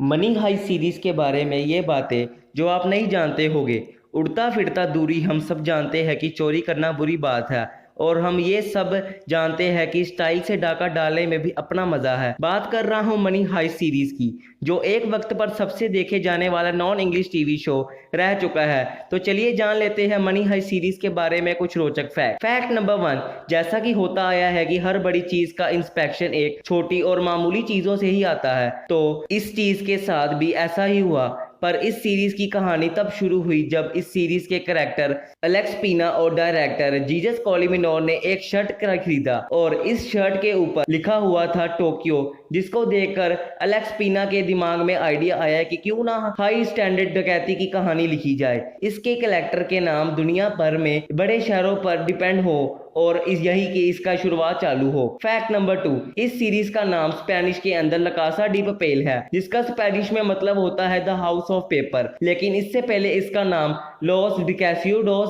Money high series के बारे में ये बातें जो आप नहीं जानते होंगे। उड़ता फिरता दूरी हम सब जानते हैं कि चोरी करना बुरी बात है, और हम ये सब जानते हैं कि स्टाइल से डाका डालने में भी अपना मजा है। बात कर रहा हूँ मनी हाई सीरीज की, जो एक वक्त पर सबसे देखे जाने वाला नॉन इंग्लिश टीवी शो रह चुका है। तो चलिए जान लेते हैं मनी हाई सीरीज के बारे में कुछ रोचक फैक्ट। फैक्ट नंबर 1, जैसा कि होता आया है कि हर बड़ी चीज का इंस्पेक्शन एक छोटी और मामूली चीजों से ही आता है, तो इस चीज के साथ भी ऐसा ही हुआ। पर इस सीरीज की कहानी तब शुरू हुई जब इस सीरीज के कैरेक्टर एलेक्स पीना और डायरेक्टर जीसस कॉलिमिनोर ने एक शर्ट खरीदा, और इस शर्ट के ऊपर लिखा हुआ था टोक्यो, जिसको देखकर एलेक्स पीना के दिमाग में आइडिया आया कि क्यों ना हाई स्टैंडर्ड डकैती की कहानी लिखी जाए। इसके कैरेक्टर के नाम दुनिया भर में बड़े शहरों पर डिपेंड हो और यही कि इसका शुरुआत चालू हो। फैक्ट नंबर 2, इस सीरीज का नाम स्पेनिश के अंदर ला कासा डी पपेल है, जिसका स्पेनिश में मतलब होता है द हाउस ऑफ पेपर। लेकिन इससे पहले इसका नाम लॉस डिकैसियोडोस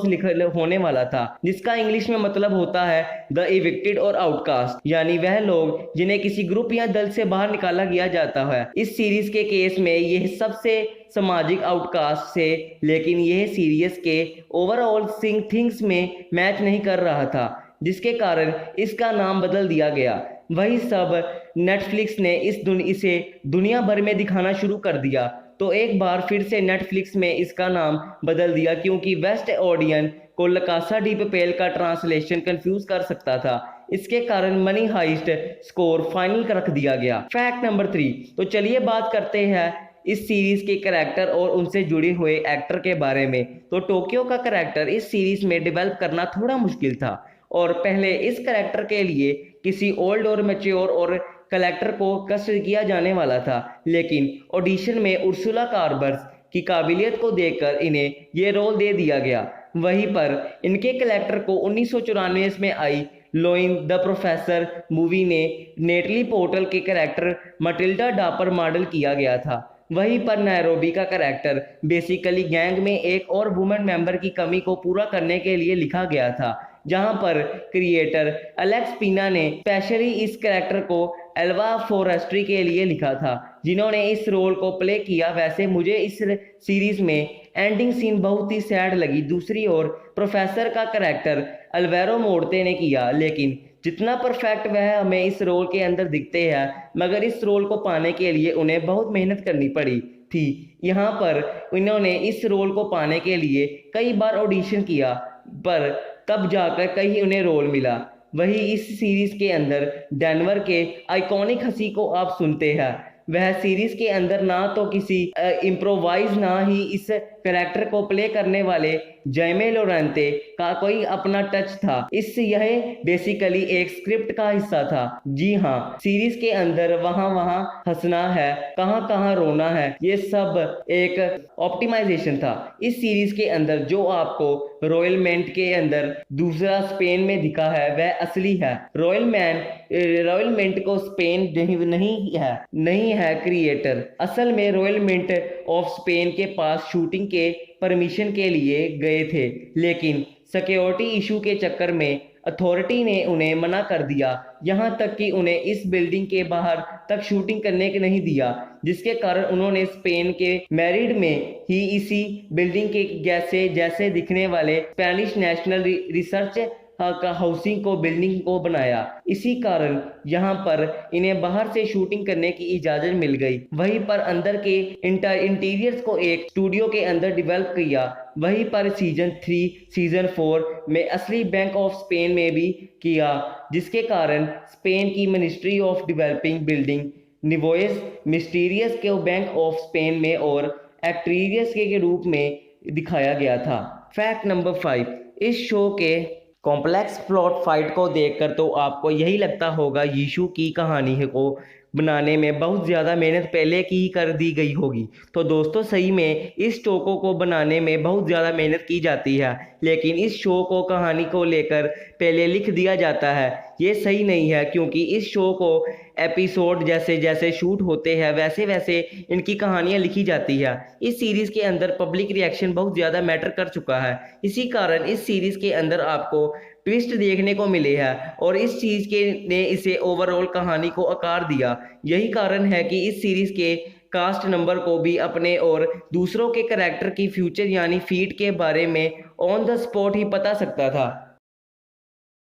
होने वाला था, जिसका इंग्लिश में मतलब होता है द इविक्टेड और आउटकास्ट, यानी वह लोग जिन्हें किसी ग्रुप या दल से बाहर निकाला गया जाता है। इस सीरीज के केस में यह सबसे सामाजिक आउटकास्ट से, लेकिन यह सीरीज के ओवरऑल थिंग्स में मैच नहीं कर रहा था, जिसके कारण इसका नाम बदल दिया गया। वही सब नेटफ्लिक्स ने इसे दुनिया भर में दिखाना शुरू कर दिया, तो एक बार फिर से नेटफ्लिक्स में इसका नाम बदल दिया, क्योंकि वेस्ट ऑडियन को ला कासा डी पपेल का ट्रांसलेशन कंफ्यूज कर सकता था। इसके कारण मनी हाइस्ट स्कोर फाइनल रख दिया गया। फैक्ट नंबर 3, तो चलिए बात करते हैं इस सीरीज के कैरेक्टर और उनसे जुड़े हुए एक्टर के बारे में। तो टोक्यो का कैरेक्टर इस सीरीज में डेवलप करना थोड़ा मुश्किल था, और पहले इस कैरेक्टर के लिए किसी ओल्ड और मैच्योर और कैरेक्टर को कस्ट किया जाने वाला था, लेकिन ऑडिशन में उर्सुला कार्बर्स की काबिलियत को देखकर इन्हें ये रोल दे दिया गया। वहीं पर इनके कैरेक्टर को 1994 में आई लोइन द प्रोफेसर मूवी ने नेटली पोर्टल के कैरेक्टर मटिल्डा डापर मॉडल किया गया था। वहीं पर नैरोबी का कैरेक्टर बेसिकली गैंग में एक और वुमेन मेंबर की कमी को पूरा करने के लिए लिखा गया था, जहां पर क्रिएटर एलेक्स पीना ने स्पेशली इस कैरेक्टर को एल्वा फॉरेस्ट्री के लिए लिखा था, जिन्होंने इस रोल को प्ले किया। वैसे मुझे इस सीरीज में एंडिंग सीन बहुत ही सैड लगी। दूसरी ओर प्रोफेसर का कैरेक्टर अल्वेरो मोर्ते ने किया, लेकिन जितना परफेक्ट वह हमें इस रोल के अंदर दिखते हैं, मगर इस रोल को पाने के लिए उन्हें बहुत मेहनत करनी पड़ी थी। यहाँ पर इन्होंने इस रोल को पाने के लिए कई बार ऑडिशन किया, पर तब जाकर कहीं उन्हें रोल मिला। वही इस सीरीज के अंदर डेनवर के आइकॉनिक हंसी को आप सुनते हैं, वह सीरीज के अंदर ना तो किसी इम्प्रोवाइज ना ही इस कैरेक्टर को प्ले करने वाले जैमे लोरेंते का कोई अपना टच था। इससे यह बेसिकली एक स्क्रिप्ट का हिस्सा था। जी हाँ, सीरीज के अंदर वहां हंसना है, कहां कहां रोना है, ये सब एक ऑप्टिमाइजेशन था। इस सीरीज के अंदर जो आपको रॉयल मेंट के अंदर दूसरा स्पेन में दिखा है, वह असली है। रॉयल मेंट को स्पेन नहीं है क्रिएटर। असल में रॉयल मिंट ऑफ स्पेन के पास शूटिंग के परमिशन के लिए गए थे, लेकिन सिक्योरिटी इशू के चक्कर में अथॉरिटी ने उन्हें मना कर दिया, यहाँ तक कि उन्हें इस बिल्डिंग के बाहर तक शूटिंग करने के नहीं दिया, जिसके कारण उन्होंने स्पेन के मैरिड में ही इसी बिल्डिंग के जैसे दिखने वाले स्पेनिश नेशनल रिसर्च का हाउसिंग को बिल्डिंग को बनाया। इसी कारण यहाँ पर इन्हें बाहर से शूटिंग करने की इजाजत मिल गई। वहीं पर अंदर के इंटीरियर्स को एक स्टूडियो के अंदर डेवलप किया। वहीं पर सीजन 3 सीजन 4 में असली बैंक ऑफ स्पेन में भी किया, जिसके कारण स्पेन की मिनिस्ट्री ऑफ डेवलपिंग बिल्डिंग निवोएस मिस्टीरियस के बैंक ऑफ स्पेन में और एक्ट्रीरियस के रूप में दिखाया गया था। फैक्ट नंबर 5, इस शो के कॉम्प्लेक्स प्लॉट फाइट को देखकर तो आपको यही लगता होगा यीशु की कहानी को बनाने में बहुत ज़्यादा मेहनत पहले की ही कर दी गई होगी। तो दोस्तों, सही में इस शो को बनाने में बहुत ज़्यादा मेहनत की जाती है, लेकिन इस शो को कहानी को लेकर पहले लिख दिया जाता है। ये सही नहीं है, क्योंकि इस शो को एपिसोड जैसे जैसे शूट होते हैं वैसे वैसे इनकी कहानियाँ लिखी जाती है। इस सीरीज़ के अंदर पब्लिक रिएक्शन बहुत ज़्यादा मैटर कर चुका है। इसी कारण इस सीरीज़ के अंदर आपको ट्विस्ट देखने को मिले हैं, और इस चीज़ के ने इसे ओवरऑल कहानी को आकार दिया। यही कारण है कि इस सीरीज़ के कास्ट नंबर को भी अपने और दूसरों के करैक्टर की फ्यूचर यानी फीट के बारे में ऑन द स्पॉट ही पता सकता था।